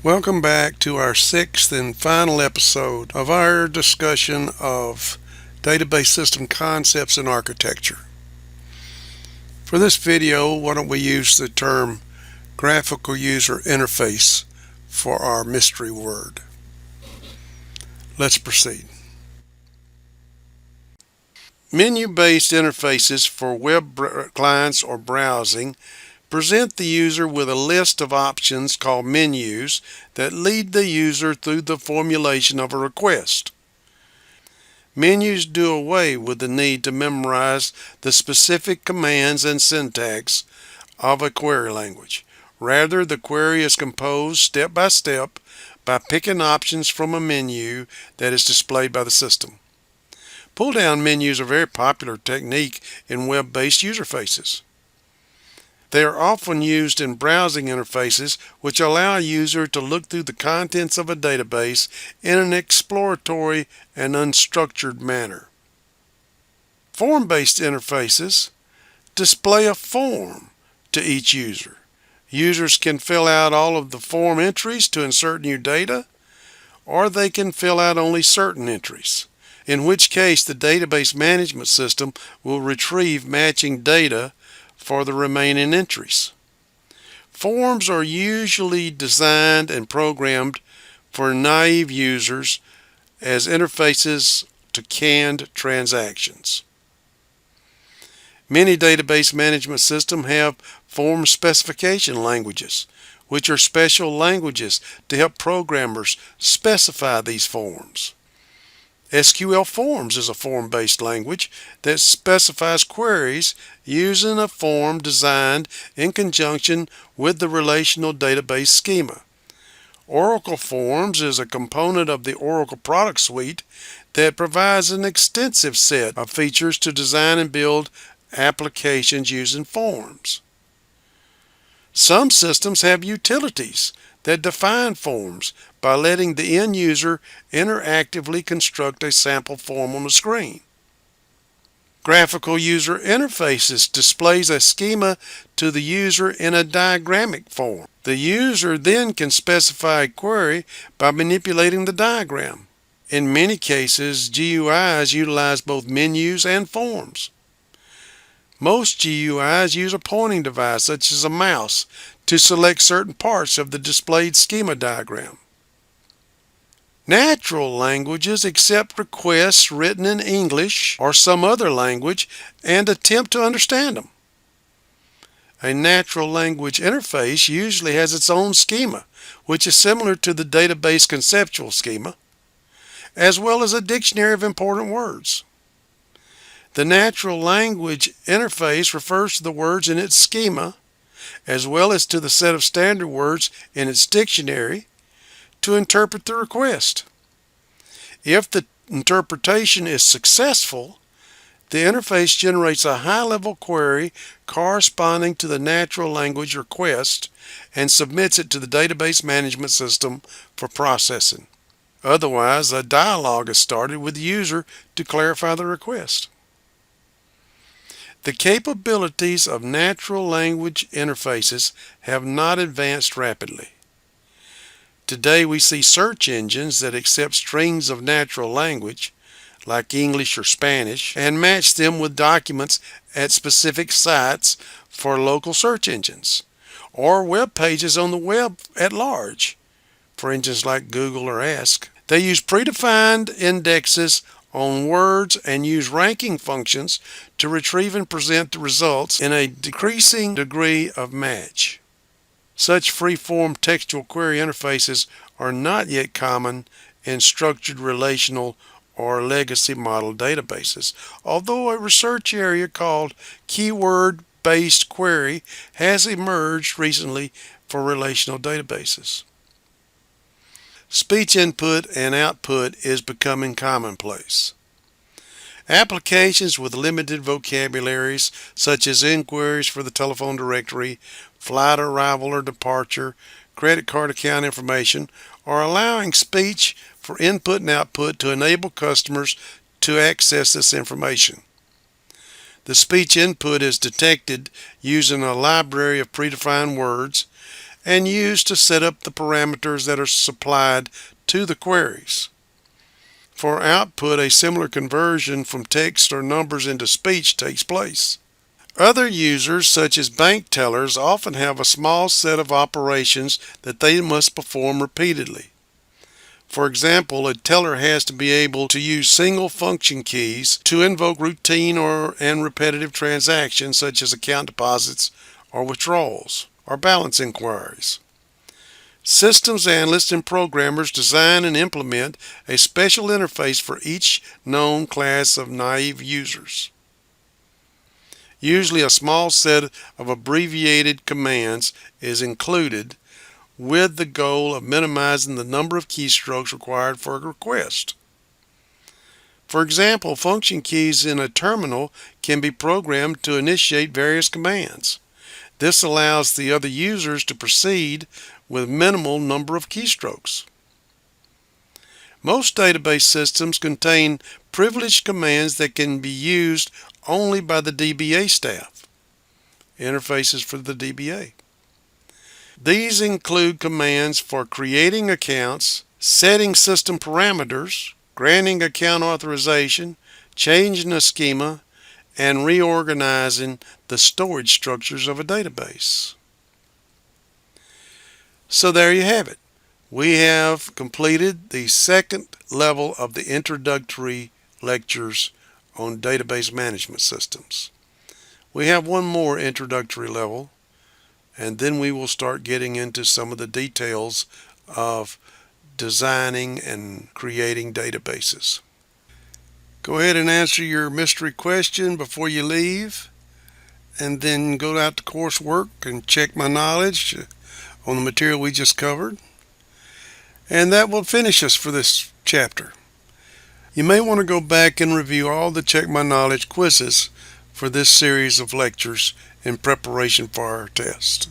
Welcome back to our sixth and final episode of our discussion of database system concepts and architecture. For this video, why don't we use the term graphical user interface for our mystery word. Let's proceed. Menu-based interfaces for web clients or browsing present the user with a list of options called menus that lead the user through the formulation of a request. Menus do away with the need to memorize the specific commands and syntax of a query language. Rather, the query is composed step by step by picking options from a menu that is displayed by the system. Pull-down menus are a very popular technique in web-based user faces. They are often used in browsing interfaces, which allow a user to look through the contents of a database in an exploratory and unstructured manner. Form-based interfaces display a form to each user. Users can fill out all of the form entries to insert new data, or they can fill out only certain entries, in which case the database management system will retrieve matching data for the remaining entries. Forms are usually designed and programmed for naive users as interfaces to canned transactions. Many database management systems have form specification languages, which are special languages to help programmers specify these forms. SQL Forms is a form-based language that specifies queries using a form designed in conjunction with the relational database schema. Oracle Forms is a component of the Oracle product suite that provides an extensive set of features to design and build applications using forms. Some systems have utilities that define forms by letting the end user interactively construct a sample form on the screen. Graphical user interfaces displays a schema to the user in a diagrammic form. The user then can specify a query by manipulating the diagram. In many cases, GUIs utilize both menus and forms. Most GUIs use a pointing device, such as a mouse, to select certain parts of the displayed schema diagram. Natural languages accept requests written in English or some other language and attempt to understand them. A natural language interface usually has its own schema, which is similar to the database conceptual schema, as well as a dictionary of important words. The natural language interface refers to the words in its schema, as well as to the set of standard words in its dictionary, to interpret the request. If the interpretation is successful, the interface generates a high-level query corresponding to the natural language request and submits it to the database management system for processing. Otherwise, a dialogue is started with the user to clarify the request. The capabilities of natural language interfaces have not advanced rapidly. Today we see search engines that accept strings of natural language, like English or Spanish, and match them with documents at specific sites for local search engines, or web pages on the web at large, for engines like Google or Ask. They use predefined indexes on words and use ranking functions to retrieve and present the results in a decreasing degree of match. Such free-form textual query interfaces are not yet common in structured relational or legacy model databases, although a research area called keyword-based query has emerged recently for relational databases. Speech input and output is becoming commonplace. Applications with limited vocabularies, such as inquiries for the telephone directory, flight arrival or departure, credit card account information, are allowing speech for input and output to enable customers to access this information. The speech input is detected using a library of predefined words and used to set up the parameters that are supplied to the queries. For output, a similar conversion from text or numbers into speech takes place. Other users, such as bank tellers, often have a small set of operations that they must perform repeatedly. For example, a teller has to be able to use single function keys to invoke routine and repetitive transactions such as account deposits or withdrawals or balance inquiries. Systems analysts and programmers design and implement a special interface for each known class of naive users. Usually a small set of abbreviated commands is included with the goal of minimizing the number of keystrokes required for a request. For example, function keys in a terminal can be programmed to initiate various commands. This allows the other users to proceed with minimal number of keystrokes. Most database systems contain privileged commands that can be used only by the DBA staff. Interfaces for the DBA. These include commands for creating accounts, setting system parameters, granting account authorization, changing a schema, and reorganizing the storage structures of a database. So there you have it. We have completed the second level of the introductory lectures on database management systems. We have one more introductory level, and then we will start getting into some of the details of designing and creating databases. Go ahead and answer your mystery question before you leave, and then go out to coursework and check my knowledge on the material we just covered. And that will finish us for this chapter. You may want to go back and review all the Check My Knowledge quizzes for this series of lectures in preparation for our test.